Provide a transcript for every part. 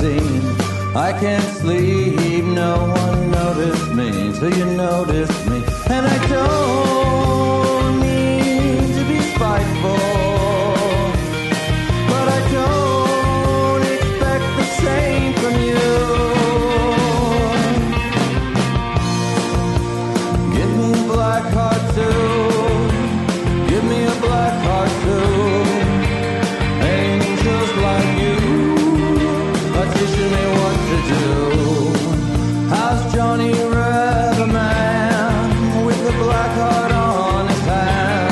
scene. I can't sleep, no one noticed me till you noticed me. And I don't mean to be spiteful, but I don't expect the same from you. Give me a black heart too. Give me a black heart too. Angels like you are teaching me what to do. How's Johnny Red, a man with a black heart on his hand?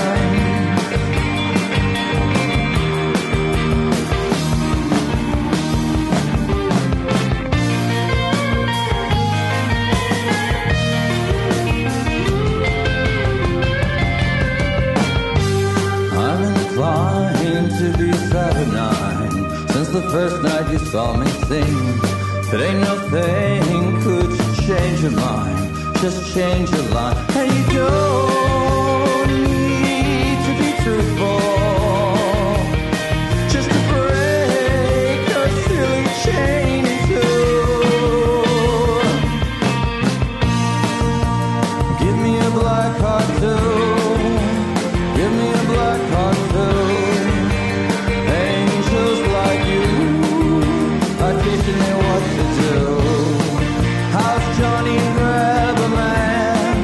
I'm inclined to be saturnine since the first night you saw me sing. But ain't no thing could change your mind, just change your line. And you don't need to be truthful just to break your silly chain in two. Give me a black heart too. Give me a black heart too. Angels like you are teaching me what to do. How's Johnny grab a man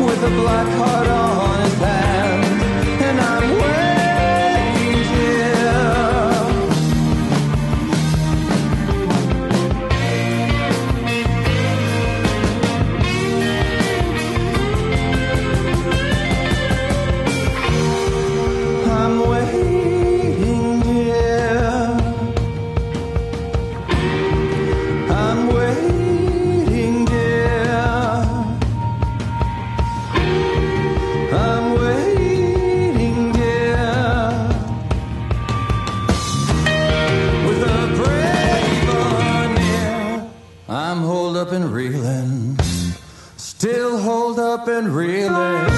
with a black heart on his hand? And I'm waiting here. I'm waiting here. I'm waiting, dear. I'm waiting, dear. With a brave near. I'm holed up and reeling. Still holed up and reeling.